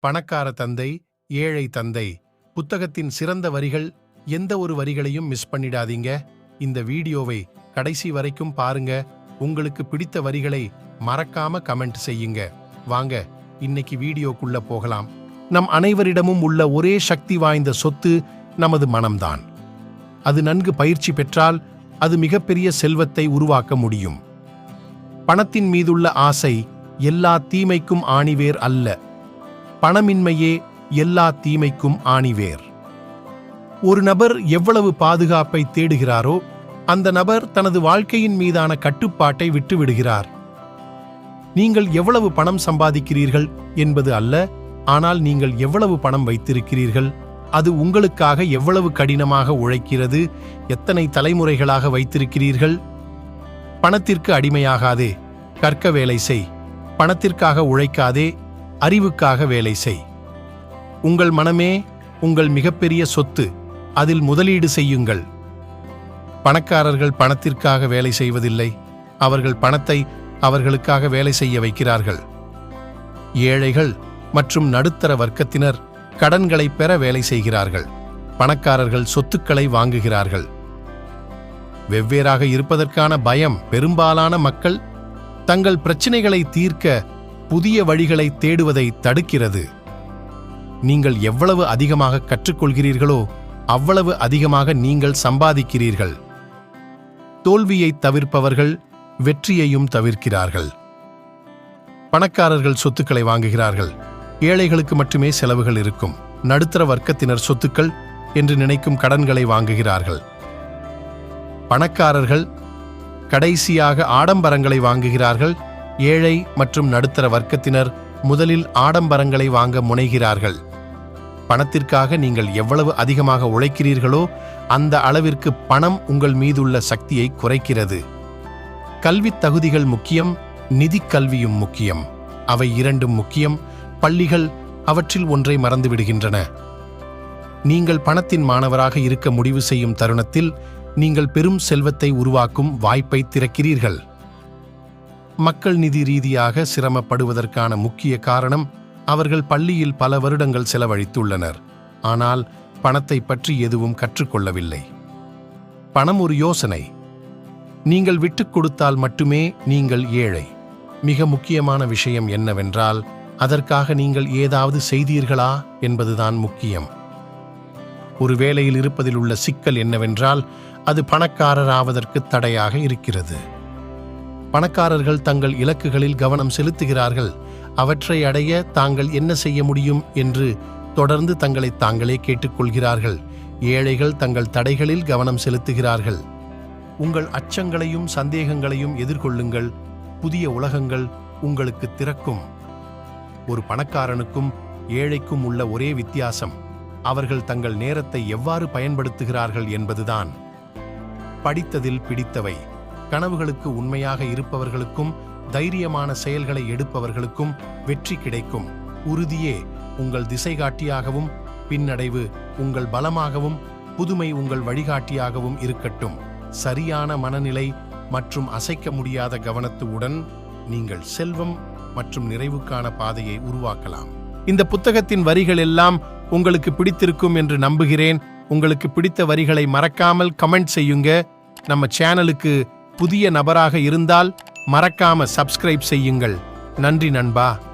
பணக்கார தந்தை, ஏழை தந்தை புத்தகத்தின் சிறந்த வரிகள். எந்த ஒரு வரிகளையும் மிஸ் பண்ணிடாதீங்க. இந்த வீடியோவை கடைசி வரைக்கும் பாருங்க. உங்களுக்கு பிடித்த வரிகளை மறக்காம கமெண்ட் செய்யுங்க. வாங்க இன்னைக்கு வீடியோக்குள்ள போகலாம். நம் அனைவரிடமும் உள்ள ஒரே சக்தி வாய்ந்த சொத்து நமது மனம்தான். அது நன்கு பயிற்சி பெற்றால் அது மிகப்பெரிய செல்வத்தை உருவாக்க முடியும். பணத்தின் மீதுள்ள ஆசை எல்லா தீமைக்கும் ஆணிவேர் அல்ல. பணமின்மையே எல்லா தீமைக்கும் ஆணிவேர். ஒரு நபர் எவ்வளவு பாதுகாப்பை தேடுகிறாரோ அந்த நபர் தனது வாழ்க்கையின் மீதான கட்டுப்பாட்டை விட்டுவிடுகிறார். நீங்கள் எவ்வளவு பணம் சம்பாதிக்கிறீர்கள் என்பது அல்ல, ஆனால் நீங்கள் எவ்வளவு பணம் வைத்திருக்கிறீர்கள், அது உங்களுக்காக எவ்வளவு கடினமாக உழைக்கிறது, எத்தனை தலைமுறைகளாக வைத்திருக்கிறீர்கள். பணத்திற்கு அடிமையாகாதே, கற்க வேலை செய். பணத்திற்காக உழைக்காதே, அறிவுக்காக வேலை செய். உங்கள் மனமே உங்கள் மிகப்பெரிய சொத்து, அதில் முதலீடு செய்யுங்கள். பணக்காரர்கள் பணத்திற்காக வேலை செய்வதில்லை, அவர்கள் பணத்தை அவர்களுக்காக வேலை செய்ய வைக்கிறார்கள். ஏழைகள் மற்றும் நடுத்தர வர்க்கத்தினர் கடன்களை பெற வேலை செய்கிறார்கள். பணக்காரர்கள் சொத்துக்களை வாங்குகிறார்கள். வெவ்வேறாக இருப்பதற்கான பயம் பெரும்பாலான மக்கள் தங்கள் பிரச்சினைகளை தீர்க்க புதிய வழிகளை தேடுவதை தடுக்கிறது. நீங்கள் எவ்வளவு அதிகமாக கற்றுக்கொள்கிறீர்களோ அவ்வளவு அதிகமாக நீங்கள் சம்பாதிக்கிறீர்கள். தோல்வியை தவிர்ப்பவர்கள் வெற்றியையும் தவிர்க்கிறார்கள். பணக்காரர்கள் சொத்துக்களை வாங்குகிறார்கள். ஏழைகளுக்கு மட்டுமே செலவுகள் இருக்கும். நடுத்தர வர்க்கத்தினர் சொத்துக்கள் என்று நினைக்கும் கடன்களை வாங்குகிறார்கள். பணக்காரர்கள் கடைசியாக ஆடம்பரங்களை வாங்குகிறார்கள். ஏழை மற்றும் நடுத்தர வர்க்கத்தினர் முதலில் ஆடம்பரங்களை வாங்க முனைகிறார்கள். பணத்திற்காக நீங்கள் எவ்வளவு அதிகமாக உழைக்கிறீர்களோ அந்த அளவிற்கு பணம் உங்கள் மீதுள்ள சக்தியை குறைக்கிறது. கல்வித் தகுதிகள் முக்கியம், நிதி கல்வியும் முக்கியம். அவை இரண்டும் முக்கியம். பள்ளிகள் அவற்றில் ஒன்றை மறந்துவிடுகின்றன. நீங்கள் பணத்தின் மாணவராக இருக்க முடிவு செய்யும் தருணத்தில் நீங்கள் பெரும் செல்வத்தை உருவாக்கும் வாய்ப்பை திறக்கிறீர்கள். மக்கள் நிதி ரீதியாக சிரமப்படுவதற்கான முக்கிய காரணம் அவர்கள் பள்ளியில் பல வருடங்கள் செலவழித்துள்ளனர், ஆனால் பணத்தை பற்றி எதுவும் கற்றுக்கொள்ளவில்லை. பணம் ஒரு யோசனை. நீங்கள் விட்டுக் கொடுத்தால் மட்டுமே நீங்கள் ஏழை. மிக முக்கியமான விஷயம் என்னவென்றால் அதற்காக நீங்கள் ஏதாவது செய்தீர்களா என்பதுதான் முக்கியம். ஒரு வேலையில் இருப்பதில் உள்ள சிக்கல் என்னவென்றால் அது பணக்காரராவதற்கு தடையாக இருக்கிறது. பணக்காரர்கள் தங்கள் இலக்குகளில் கவனம் செலுத்துகிறார்கள். அவற்றை அடைய தாங்கள் என்ன செய்ய முடியும் என்று தொடர்ந்து தங்களை தாங்களே கேட்டுக்கொள்கிறார்கள். ஏழைகள் தங்கள் தடைகளில் கவனம் செலுத்துகிறார்கள். உங்கள் அச்சங்களையும் சந்தேகங்களையும் எதிர்கொள்ளுங்கள். புதிய உலகங்கள் உங்களுக்கு திறக்கும். ஒரு பணக்காரனுக்கும் ஏழைக்கும் உள்ள ஒரே வித்தியாசம் அவர்கள் தங்கள் நேரத்தை எவ்வாறு பயன்படுத்துகிறார்கள் என்பதுதான். படித்ததில் பிடித்தவை. கனவுகளுக்கு உண்மையாக இருப்பவர்களுக்கும் தைரியமான செயல்களை எடுப்பவர்களுக்கும் வெற்றி கிடைக்கும். உறுதியே உங்கள் திசைகாட்டியாகவும், பின்னடைவு உங்கள் பலமாகவும், புதுமை உங்கள் வழிகாட்டியாகவும் இருக்கட்டும். சரியான மனநிலை மற்றும் அசைக்க முடியாத கவனத்துடன் நீங்கள் செல்வம் மற்றும் நிறைவுக்கான பாதையை உருவாக்கலாம். இந்த புத்தகத்தின் வரிகள் எல்லாம் உங்களுக்கு பிடித்திருக்கும் என்று நம்புகிறேன். உங்களுக்கு பிடித்த வரிகளை மறக்காமல் கமெண்ட் செய்யுங்க. நம்ம சேனலுக்கு புதிய நபராக இருந்தால் மறக்காம சப்ஸ்கிரைப் செய்யுங்கள். நன்றி நண்பா.